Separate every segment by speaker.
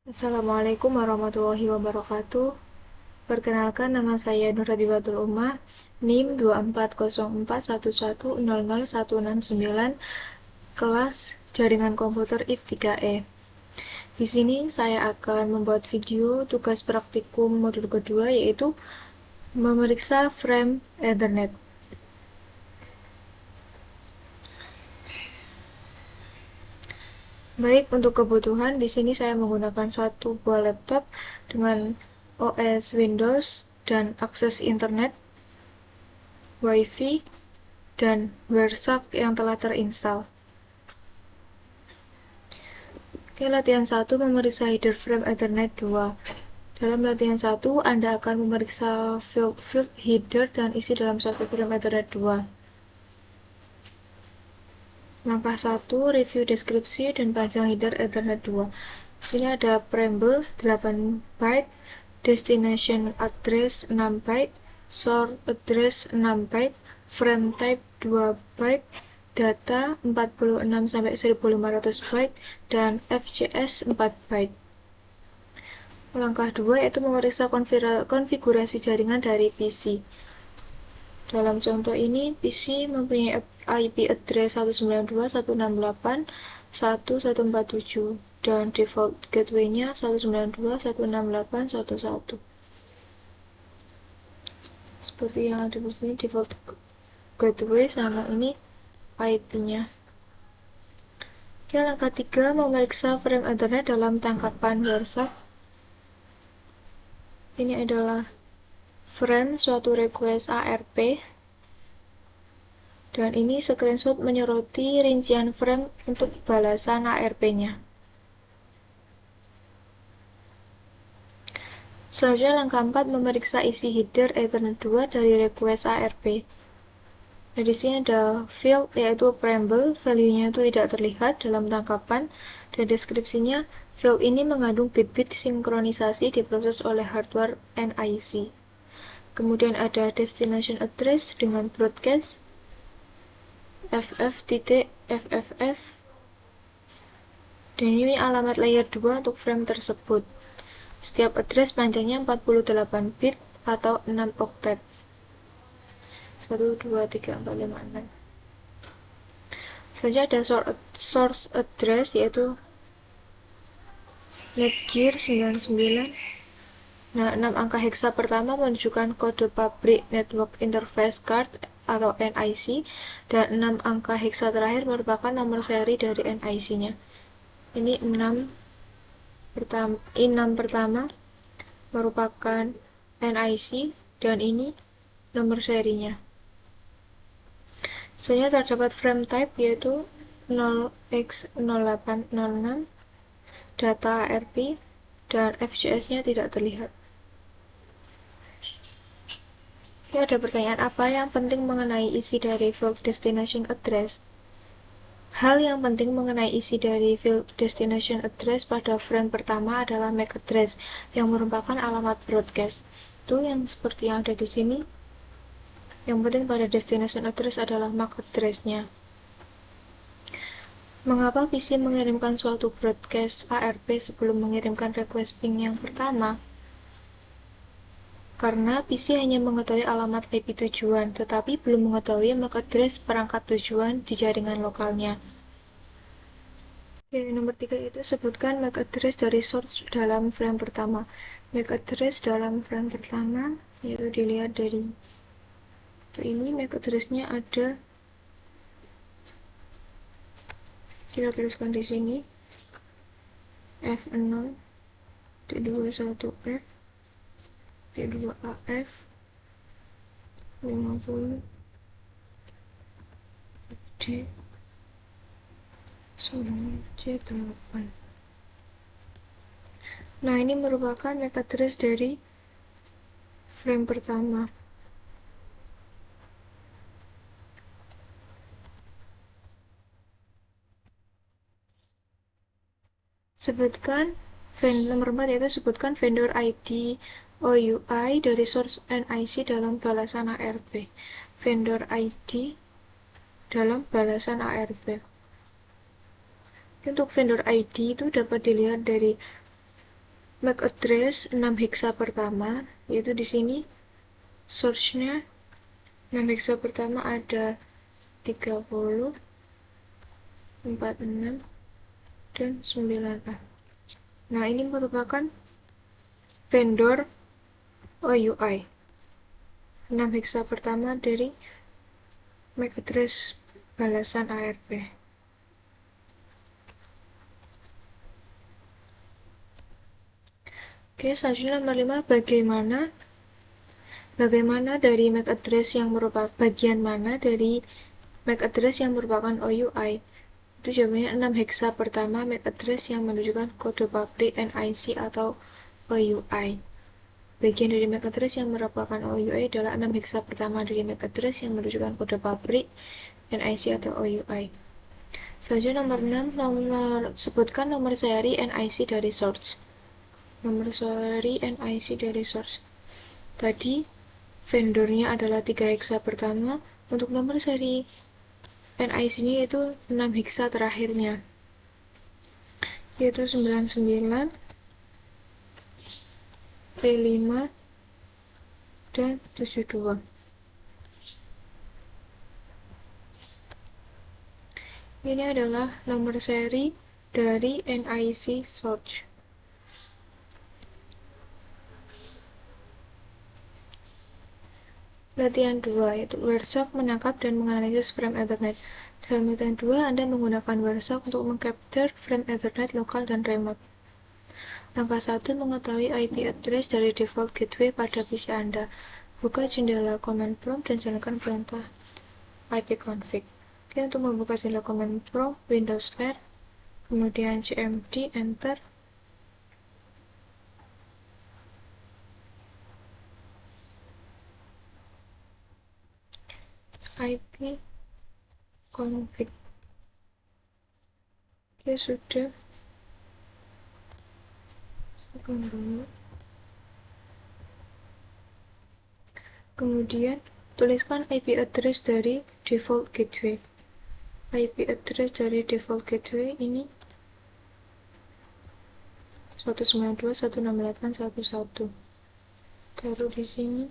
Speaker 1: Assalamualaikum warahmatullahi wabarakatuh. Perkenalkan, nama saya Nur Habibatul Ummah, NIM 240411000169, kelas Jaringan Komputer IF 3E. Di sini saya akan membuat video tugas praktikum modul kedua, yaitu memeriksa frame Ethernet. Baik, untuk kebutuhan di sini saya menggunakan satu buah laptop dengan OS Windows dan akses internet, WiFi, dan WireShark yang telah terinstall. Oke, latihan 1 memeriksa header frame Ethernet 2. Dalam latihan 1, Anda akan memeriksa field header dan isi dalam suatu frame Ethernet 2. Langkah 1, review deskripsi dan panjang header Ethernet 2. Di sini ada preamble 8 byte, destination address 6 byte, source address 6 byte, frame type 2 byte, data 46-1500 byte, dan FCS 4 byte. Langkah 2 yaitu memeriksa konfigurasi jaringan dari PC. Dalam contoh ini, PC mempunyai IP address 192.168.1.147 dan default gateway-nya 192.168.1.1. Seperti yang ada di sini, default gateway sama ini IP-nya. Oke, langkah 3 memeriksa frame Ethernet dalam tangkapan WireShark. Ini adalah frame suatu request ARP, dan ini screenshot menyoroti rincian frame untuk balasan ARP-nya. Selanjutnya langkah 4 memeriksa isi header Ethernet 2 dari request ARP. Nah, di sini ada field yaitu preamble, value-nya itu tidak terlihat dalam tangkapan, dan deskripsinya field ini mengandung bit-bit sinkronisasi diproses oleh hardware NIC. Kemudian ada destination address dengan broadcast FF.FFF, dan ini alamat layer 2 untuk frame tersebut. Setiap address panjangnya 48 bit atau 6 oktet. 1, 2, 3, 4, 5, 6. Selanjutnya ada source address yaitu Netgear 99. Nah, 6 angka heksa pertama menunjukkan kode pabrik Network Interface Card atau NIC, dan 6 angka heksa terakhir merupakan nomor seri dari NIC-nya. Ini 6 pertama merupakan NIC, dan ini nomor serinya. Selanjutnya terdapat frame type yaitu 0x0806, data ARP, dan FCS-nya tidak terlihat. Ini ada pertanyaan, apa yang penting mengenai isi dari field destination address? Hal yang penting mengenai isi dari field destination address pada frame pertama adalah MAC address yang merupakan alamat broadcast. Itu yang seperti yang ada di sini. Yang penting pada destination address adalah MAC address-nya. Mengapa PC mengirimkan suatu broadcast ARP sebelum mengirimkan request ping yang pertama? Karena PC hanya mengetahui alamat IP tujuan, tetapi belum mengetahui MAC address perangkat tujuan di jaringan lokalnya. Oke, nomor 3 itu sebutkan MAC address dari source dalam frame pertama. MAC address dalam frame pertama yaitu dilihat dari ini. MAC address-nya ada, kita tuliskan di sini F0, T21F, T2AF, 50, D, C8. Nah, ini merupakan MAC address dari frame pertama. Sebutkan nomor 4 yaitu sebutkan vendor ID OUI dari source NIC dalam balasan ARP. Vendor ID dalam balasan ARP. Untuk vendor ID itu dapat dilihat dari MAC address 6 heksa pertama, yaitu di sini source-nya 6 heksa pertama ada 30, 46, dan 9A. Nah, ini merupakan vendor OUI 6 heksa pertama dari MAC address balasan ARP. Oke, selanjutnya nomor 5, bagaimana dari MAC address yang merupakan bagian mana dari MAC address yang merupakan OUI? Itu jawabannya 6 heksa pertama MAC address yang menunjukkan kode pabrik NIC atau OUI. Bagian dari MAC address yang merupakan OUI adalah 6 heksa pertama dari MAC address yang menunjukkan kode pabrik NIC atau OUI. Selanjutnya nomor 6, sebutkan nomor seri NIC dari source. Nomor seri NIC dari source. Tadi vendornya adalah 3 heksa pertama. Untuk nomor seri NIC-nya itu 6 heksa terakhirnya, yaitu 99, C5, dan 72. Ini adalah nomor seri dari NIC source. Latihan 2, yaitu Wireshark menangkap dan menganalisis frame Ethernet. Dalam latihan 2, Anda menggunakan Wireshark untuk mengcapture frame Ethernet lokal dan remote. Langkah 1, mengetahui IP address dari default gateway pada PC Anda. Buka jendela command prompt dan jalankan perintah ipconfig. Oke, untuk membuka jendela command prompt, Windows R, kemudian cmd, enter. ipconfig. Oke, sudah. Kemudian tuliskan IP address dari default gateway. IP address dari default gateway ini 192.168.1.1. Taruh di sini.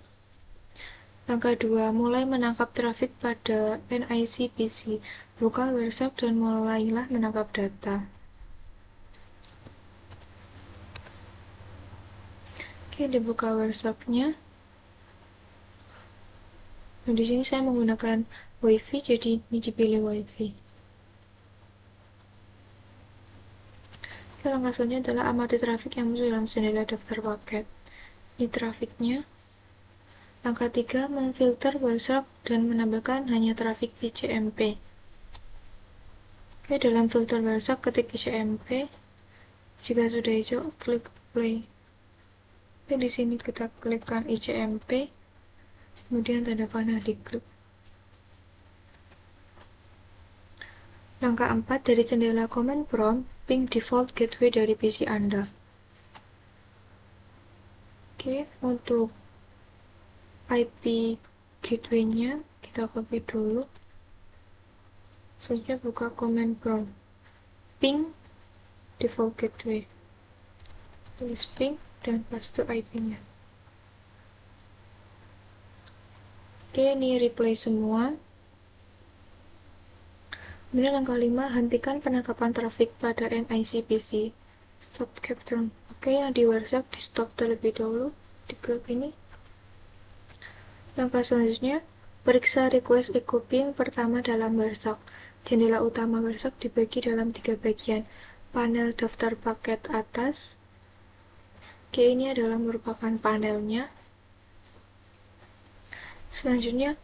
Speaker 1: Langkah 2, mulai menangkap trafik pada NIC PC. Buka Wireshark dan mulailah menangkap data. Oke, dibuka Wireshark-nya. Nah, di sini saya menggunakan WiFi, jadi ini dipilih WiFi. Oke, langkah selanjutnya adalah amati trafik yang muncul dalam jendela daftar paket. Ini trafiknya. Langkah 3, memfilter Wireshark dan menambahkan hanya trafik ICMP. Oke, dalam filter Wireshark ketik ICMP. Jika sudah hijau, klik play. Oke, di sini kita klikkan ICMP, kemudian tanda panah diklik. Langkah 4, dari jendela command prompt, ping default gateway dari PC Anda. Oke, untuk IP gateway-nya kita copy dulu. Selanjutnya buka command prompt, ping default gateway. Tulis ping dan paste IP-nya. Oke, ini replay semua. Kemudian langkah 5, hentikan penangkapan trafik pada NIC PC. Stop capture. Oke, yang di Wireshark di stop terlebih dahulu. Diklik ini. Langkah selanjutnya, periksa request echo ping pertama dalam Wireshark. Jendela utama Wireshark dibagi dalam 3 bagian. Panel daftar paket atas. Oke, ini adalah merupakan panelnya. Selanjutnya,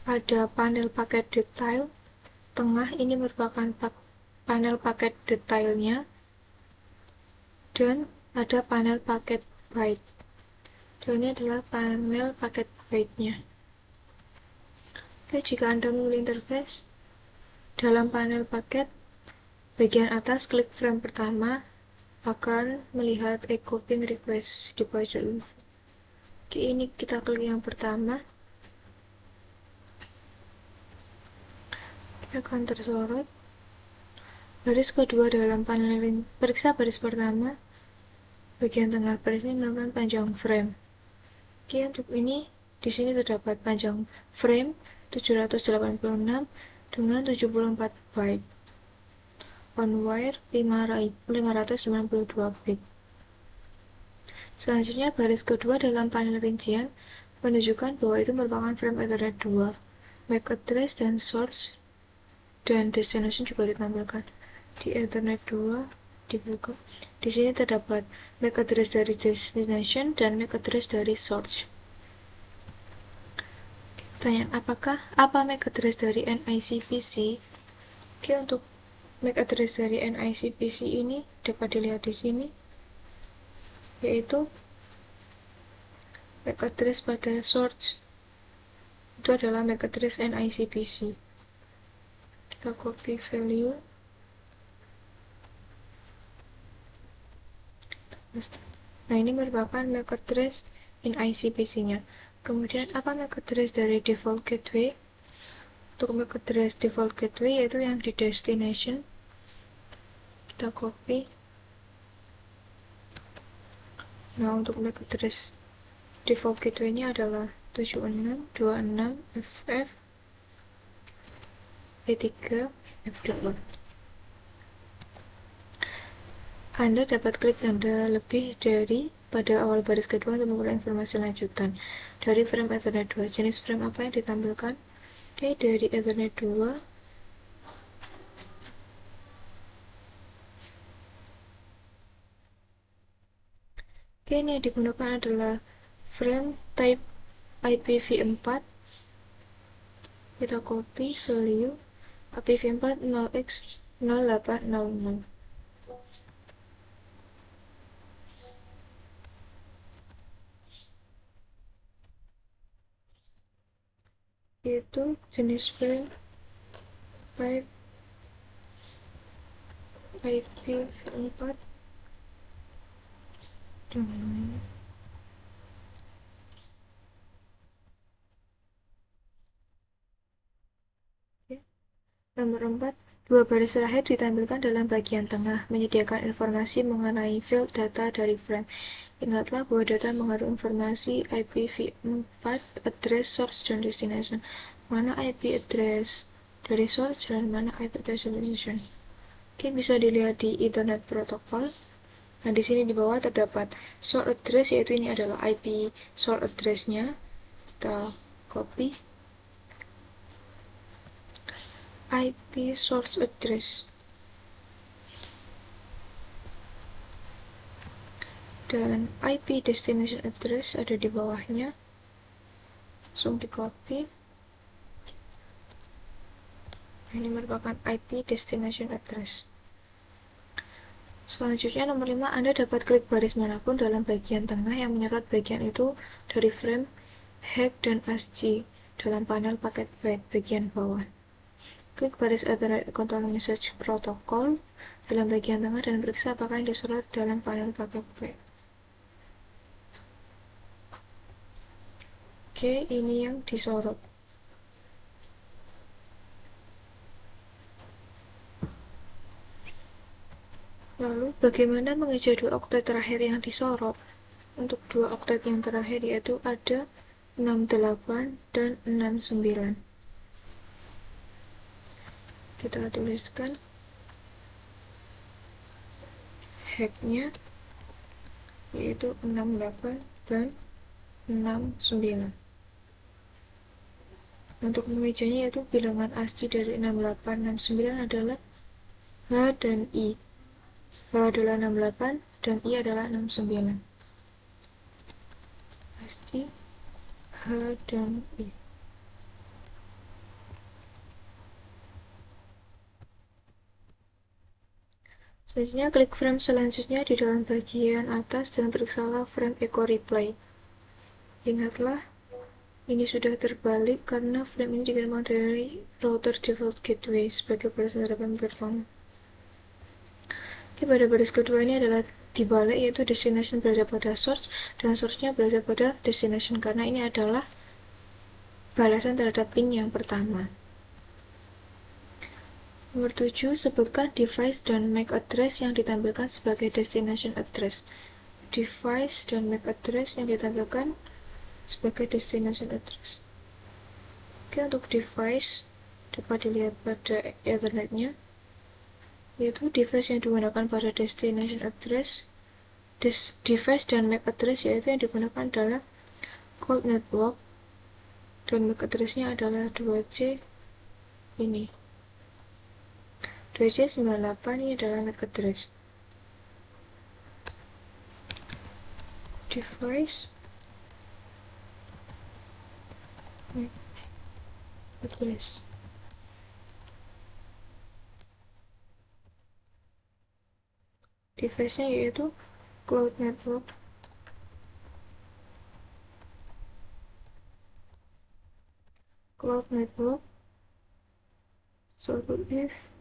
Speaker 1: ada panel paket detail. Tengah ini merupakan panel paket detailnya. Dan ada panel paket byte. Dan ini adalah panel paket byte-nya. Oke, jika Anda memilih interface, dalam panel paket, bagian atas klik frame pertama, akan melihat echo ping request di pojok info. Oke, ini kita klik yang pertama. Oke, akan tersorot. Baris kedua dalam panel periksa baris pertama. Bagian tengah baris ini merupakan panjang frame. Oke, untuk ini di sini terdapat panjang frame 786 dengan 74 byte. On wire 592 bit. Selanjutnya, baris kedua dalam panel rincian menunjukkan bahwa itu merupakan frame Ethernet 2. MAC address dan source dan destination juga ditampilkan. Di Ethernet 2 dibuka. Di sini terdapat MAC address dari destination dan MAC address dari source. Pertanyaan, apa MAC address dari NIC PC? Oke, untuk MAC address dari NIC PC ini dapat dilihat di sini, yaitu MAC address pada source itu adalah MAC address NIC PC. Kita copy value. Nah, ini merupakan MAC address NIC PC-nya. Kemudian, apa MAC address dari default gateway? Untuk MAC address default gateway yaitu yang di destination. Kita copy. Nah, untuk MAC address default gateway-nya adalah 7626FF E3F2. Anda dapat klik tanda lebih dari pada awal baris kedua untuk memperoleh informasi lanjutan dari frame Ethernet 2. Jenis frame apa yang ditampilkan? Oke, dari Ethernet 2. Oke, ini yang digunakan adalah frame type IPv4. Kita copy value IPv4 0x0800. Itu jenis frame type IPv4 dengan nomor 4, dua baris terakhir ditampilkan dalam bagian tengah, menyediakan informasi mengenai field data dari frame. Ingatlah bahwa data mengandung informasi IPv4, address, source, dan destination. Mana IP address dari source dan mana IP address destination. Oke, bisa dilihat di Ethernet Protocol. Nah, di sini di bawah terdapat source address, yaitu ini adalah IP source address-nya. Kita copy. IP source address. Dan IP destination address ada di bawahnya. Langsung di copy. Ini merupakan IP destination address. Selanjutnya nomor 5, Anda dapat klik baris manapun dalam bagian tengah yang menyorot bagian itu dari frame, hex, dan ASCII dalam panel paket byte bagian bawah. Klik baris Ethernet Control Message Protocol dalam bagian tengah dan periksa apakah yang disorot dalam panel paket byte. Oke, ini yang disorot. Lalu, bagaimana mengeja dua oktet terakhir yang disorot? Untuk dua oktet yang terakhir yaitu ada 68 dan 69. Kita tuliskan hex-nya yaitu 68 dan 69. Untuk mengejanya yaitu bilangan ASCII dari 68 69 adalah H dan I. H adalah 68 dan I adalah 69. ASCII H dan I. Selanjutnya, klik frame selanjutnya di dalam bagian atas dan periksalah frame echo replay. Ingatlah, ini sudah terbalik karena frame ini dikirimkan dari router default gateway sebagai baris harapan pertama. Oke, pada baris kedua ini adalah dibalik, yaitu destination berada pada source dan source-nya berada pada destination karena ini adalah balasan terhadap pin yang pertama. Nomor 7, sebutkan device dan MAC address yang ditampilkan sebagai destination address. device dan MAC address yang ditampilkan sebagai destination address. Oke, untuk device dapat dilihat pada Ethernetnya, yaitu device yang digunakan pada destination address. Device dan MAC address yaitu yang digunakan adalah Cold Network, dan MAC address-nya adalah 2C ini. 2C98 ini adalah MAC address. Device MAC address. Device-nya yaitu Cloud Network. Cloud Network. So if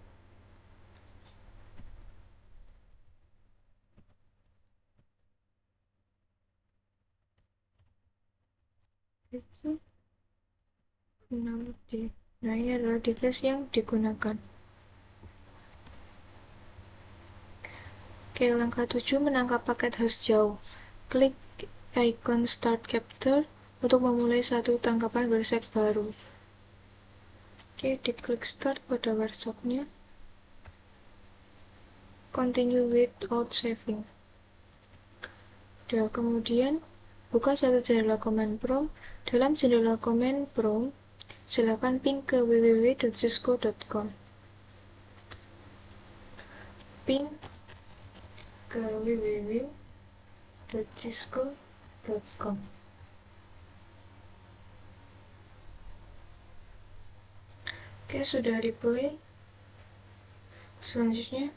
Speaker 1: itu 6D. Nah, ini adalah device yang digunakan. Oke, langkah 7 menangkap paket host jauh. Klik icon Start Capture untuk memulai satu tangkapan bersek baru. Oke, diklik Start pada workshop-nya. Continue without saving. Dan kemudian buka satu jendela command prompt. Dalam jendela command prompt, silakan ping ke www.cisco.com. Ping ke www.cisco.com. Oke, sudah di-play. Selanjutnya,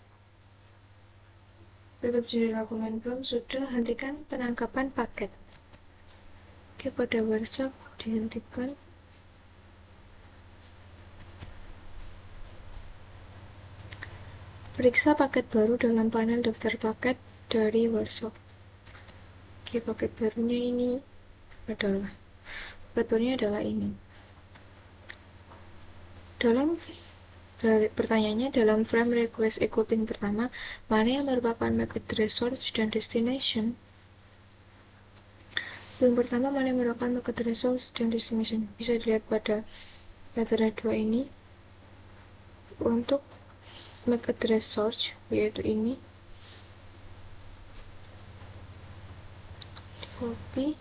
Speaker 1: tutup jendela command prompt. Sudah, hentikan penangkapan paket. Oke, pada workshop dihentikan. Periksa paket baru dalam panel daftar paket dari workshop. Oke, paket barunya adalah ini. Pertanyaannya, dalam frame request equipping pertama, mana yang merupakan MAC address source dan destination? Yang pertama, mana yang merupakan MAC address source dan destination? Bisa dilihat pada Ethernet 2 ini. Untuk MAC address source, yaitu ini, copy,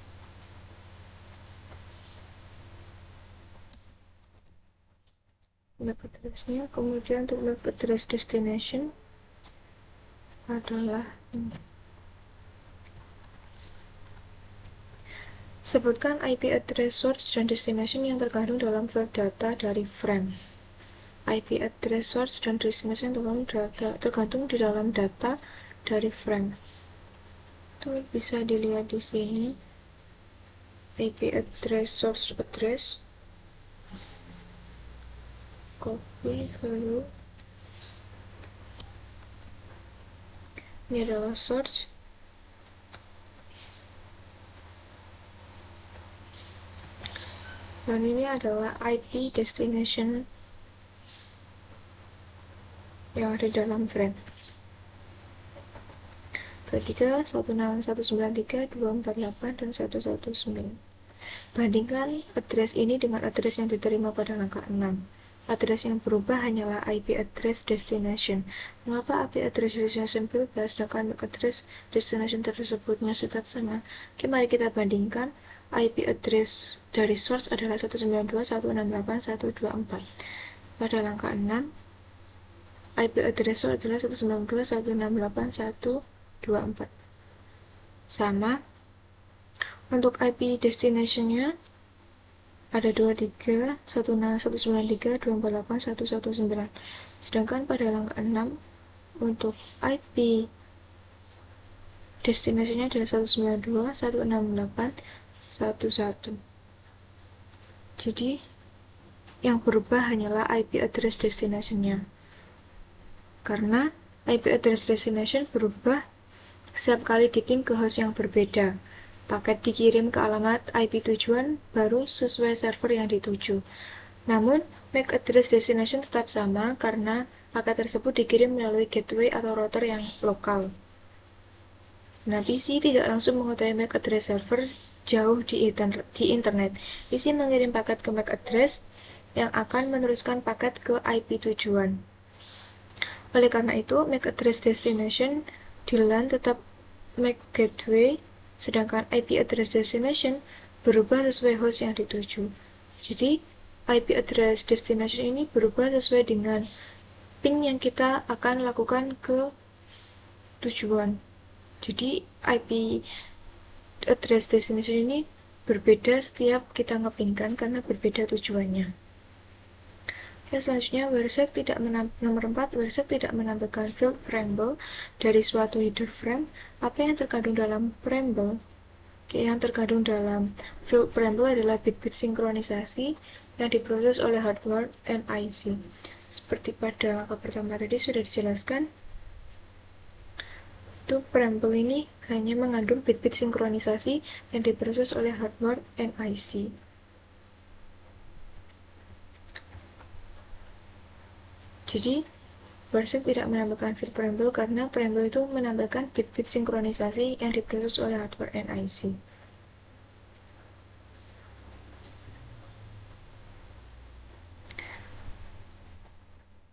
Speaker 1: MAC address-nya. Kemudian untuk MAC address destination adalah ini. Sebutkan IP address source dan destination yang terkandung dalam file data dari frame. IP address source dan destination tergantung di dalam data dari frame. Itu bisa dilihat di sini. IP address source address. Copy lalu. Ini adalah source. Dan ini adalah IP destination yang ada dalam frame. 23, 193, 248, dan 119. Bandingkan address ini dengan address yang diterima pada langkah 6. Address yang berubah hanyalah IP address destination. Mengapa IP address destination berubah sedangkan MAC address destination tersebut masih tetap sama? Oke, mari kita bandingkan. IP address dari source adalah 192.168.124. Pada langkah 6, IP address source adalah 192.168.124. Sama. Untuk IP destination-nya ada 23, 193, 248, 119. Sedangkan pada langkah 6 untuk IP destination-nya adalah 192, 168, 11. Jadi yang berubah hanyalah IP address destination-nya. Karena IP address destination berubah setiap kali di-ping ke host yang berbeda. Paket dikirim ke alamat IP tujuan baru sesuai server yang dituju. Namun, MAC address destination tetap sama karena paket tersebut dikirim melalui gateway atau router yang lokal. Nah, PC tidak langsung mengetahui MAC address server jauh di internet. PC mengirim paket ke MAC address yang akan meneruskan paket ke IP tujuan. Oleh karena itu, MAC address destination di LAN tetap MAC gateway, sedangkan IP address destination berubah sesuai host yang dituju. Jadi, IP address destination ini berubah sesuai dengan ping yang kita akan lakukan ke tujuan. Jadi, IP address destination ini berbeda setiap kita ngepingkan karena berbeda tujuannya. Oke, selanjutnya nomor 4, WhereSec tidak menampilkan field preamble dari suatu header frame. Apa yang terkandung dalam preamble? Oke, yang terkandung dalam field preamble adalah bit-bit sinkronisasi yang diproses oleh hardware and IC. Seperti pada langkah pertama tadi sudah dijelaskan, itu preamble ini hanya mengandung bit-bit sinkronisasi yang diproses oleh hardware and IC. Jadi, WhereSec tidak menampilkan field preamble karena preamble itu menampilkan bit-bit sinkronisasi yang diproses oleh hardware and IC.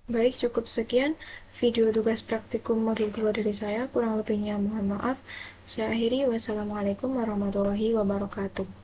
Speaker 1: Baik, cukup sekian video tugas praktikum modul 2 dari saya. Kurang lebihnya mohon maaf. Saya akhiri. Wassalamualaikum warahmatullahi wabarakatuh.